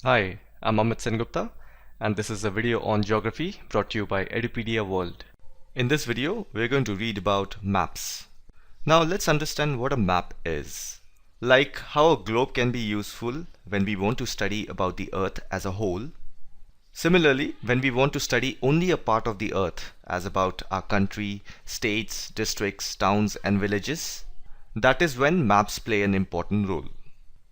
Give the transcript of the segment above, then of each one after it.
Hi, I'm Amit Sengupta, and this is a video on geography brought to you by Edupedia World. In this video, we're going to read about maps. Now let's understand what a map is. Like how a globe can be useful when we want to study about the Earth as a whole. Similarly, when we want to study only a part of the Earth, as about our country, states, districts, towns, and villages, that is when maps play an important role.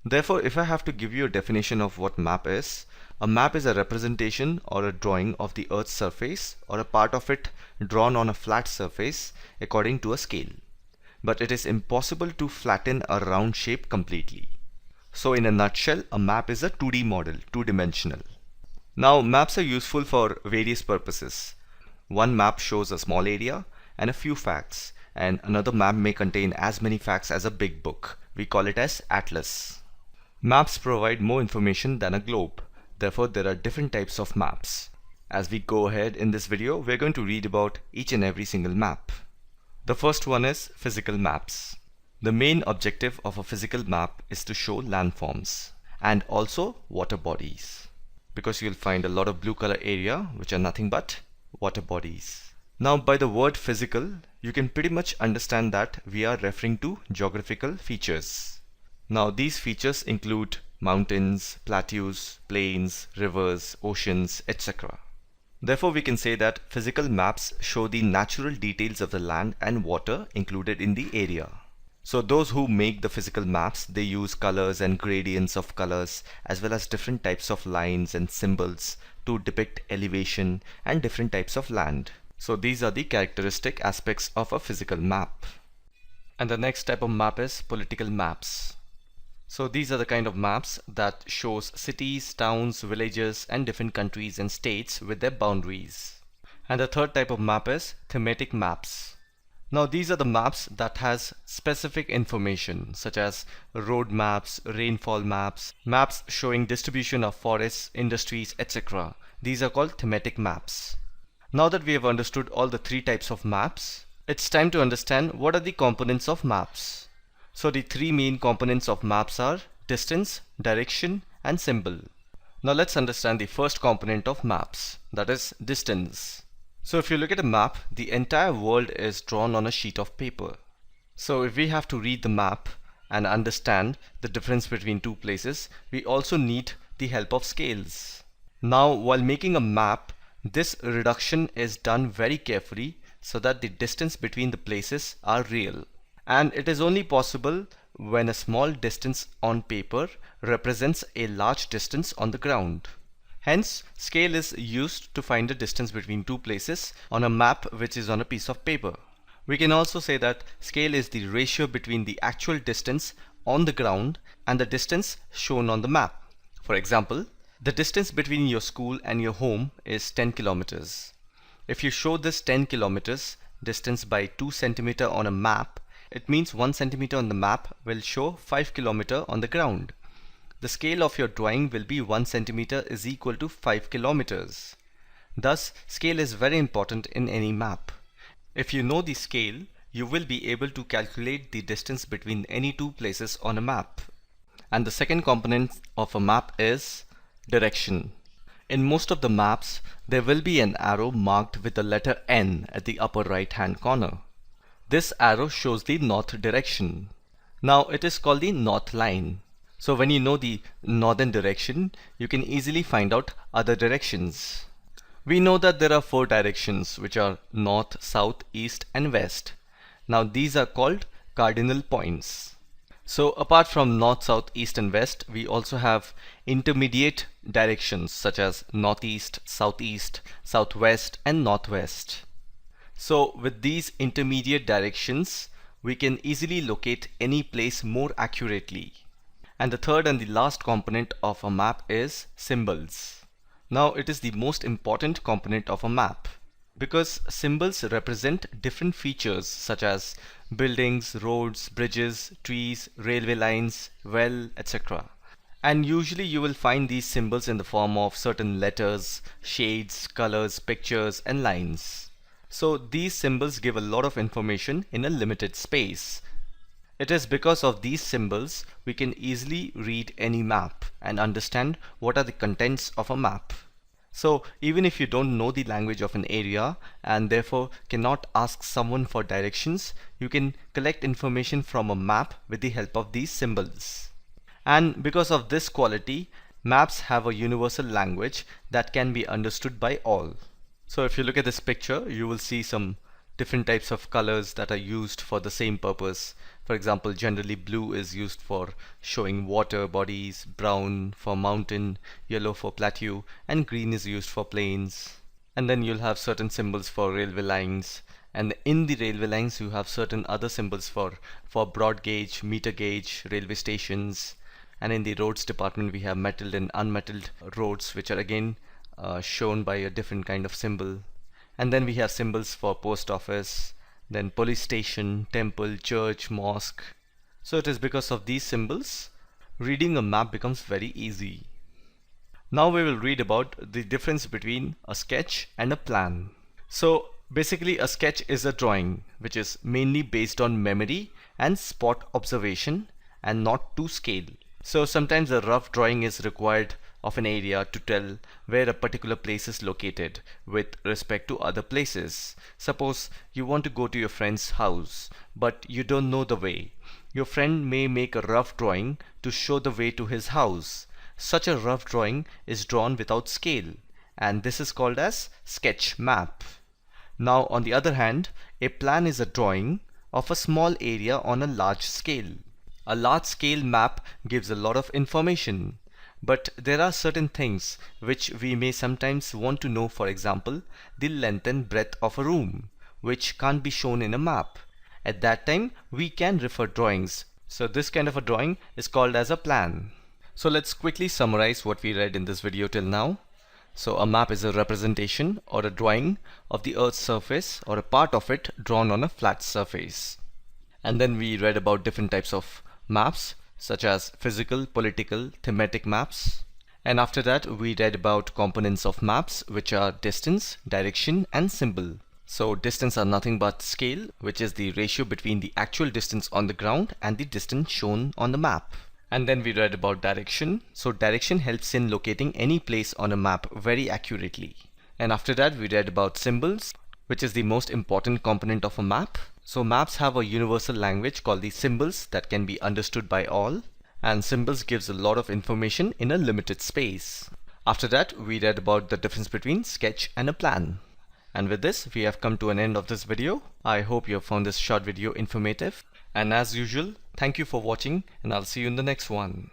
Therefore, if I have to give you a definition of what map is, a map is a representation or a drawing of the Earth's surface or a part of it drawn on a flat surface according to a scale. But it is impossible to flatten a round shape completely. So in a nutshell, a map is a 2D model, two-dimensional. Now, maps are useful for various purposes. One map shows a small area and a few facts, and another map may contain as many facts as a big book. We call it as atlas. Maps provide more information than a globe. Therefore, there are different types of maps. As we go ahead in this video, we're going to read about each and every single map. The first one is physical maps. The main objective of a physical map is to show landforms and also water bodies, because you'll find a lot of blue color area which are nothing but water bodies. Now, by the word physical, you can pretty much understand that we are referring to geographical features. Now, these features include mountains, plateaus, plains, rivers, oceans, etc. Therefore, we can say that physical maps show the natural details of the land and water included in the area. So those who make the physical maps, they use colors and gradients of colors as well as different types of lines and symbols to depict elevation and different types of land. So these are the characteristic aspects of a physical map. And the next type of map is political maps. So these are the kind of maps that shows cities, towns, villages and different countries and states with their boundaries. And the third type of map is thematic maps. Now these are the maps that has specific information such as road maps, rainfall maps, maps showing distribution of forests, industries, etc. These are called thematic maps. Now that we have understood all the three types of maps, it's time to understand what are the components of maps. So the three main components of maps are distance, direction and symbol. Now let's understand the first component of maps, that is distance. So if you look at a map, the entire world is drawn on a sheet of paper. So if we have to read the map and understand the difference between two places, we also need the help of scales. Now while making a map, this reduction is done very carefully so that the distance between the places are real. And it is only possible when a small distance on paper represents a large distance on the ground. Hence, scale is used to find the distance between two places on a map which is on a piece of paper. We can also say that scale is the ratio between the actual distance on the ground and the distance shown on the map. For example, the distance between your school and your home is 10 kilometers. If you show this 10 kilometers distance by 2 centimeter on a map, it means 1 centimeter on the map will show 5 kilometer on the ground. The scale of your drawing will be 1 centimeter is equal to 5 kilometers. Thus, scale is very important in any map. If you know the scale, you will be able to calculate the distance between any two places on a map. And the second component of a map is direction. In most of the maps, there will be an arrow marked with the letter N at the upper right hand corner. This arrow shows the north direction. Now it is called the north line. So when you know the northern direction, you can easily find out other directions. We know that there are four directions which are north, south, east and west. Now these are called cardinal points. So apart from north, south, east and west, we also have intermediate directions such as northeast, southeast, southwest and northwest. So with these intermediate directions, we can easily locate any place more accurately. And the third and the last component of a map is symbols. Now it is the most important component of a map because symbols represent different features such as buildings, roads, bridges, trees, railway lines, well, etc. And usually you will find these symbols in the form of certain letters, shades, colors, pictures and lines. So these symbols give a lot of information in a limited space. It is because of these symbols we can easily read any map and understand what are the contents of a map. So even if you don't know the language of an area and therefore cannot ask someone for directions, you can collect information from a map with the help of these symbols. And because of this quality, maps have a universal language that can be understood by all. So if you look at this picture, you will see some different types of colors that are used for the same purpose. For example, generally blue is used for showing water bodies, brown for mountain, yellow for plateau, and green is used for plains. And then you'll have certain symbols for railway lines, and in the railway lines you have certain other symbols for broad gauge, meter gauge, railway stations. And in the roads department we have metalled and unmetalled roads, which are again shown by a different kind of symbol. And then we have symbols for post office, then police station, temple, church, mosque. So it is because of these symbols reading a map becomes very easy. Now we will read about the difference between a sketch and a plan. So basically a sketch is a drawing which is mainly based on memory and spot observation and not to scale. So sometimes a rough drawing is required of an area to tell where a particular place is located with respect to other places. Suppose you want to go to your friend's house, but you don't know the way. Your friend may make a rough drawing to show the way to his house. Such a rough drawing is drawn without scale, and this is called as sketch map. Now on the other hand, a plan is a drawing of a small area on a large scale. A large scale map gives a lot of information. But there are certain things which we may sometimes want to know, for example, the length and breadth of a room, which can't be shown in a map. At that time, we can refer drawings. So this kind of a drawing is called as a plan. So let's quickly summarize what we read in this video till now. So a map is a representation or a drawing of the Earth's surface or a part of it drawn on a flat surface. And then we read about different types of maps, such as physical, political, thematic maps. And after that we read about components of maps, which are distance, direction and symbol. So distance are nothing but scale, which is the ratio between the actual distance on the ground and the distance shown on the map. And then we read about direction. So direction helps in locating any place on a map very accurately. And after that we read about symbols, which is the most important component of a map. So maps have a universal language called the symbols that can be understood by all, and symbols gives a lot of information in a limited space. After that we read about the difference between sketch and a plan. And with this we have come to an end of this video. I hope you have found this short video informative, and as usual, thank you for watching, and I'll see you in the next one.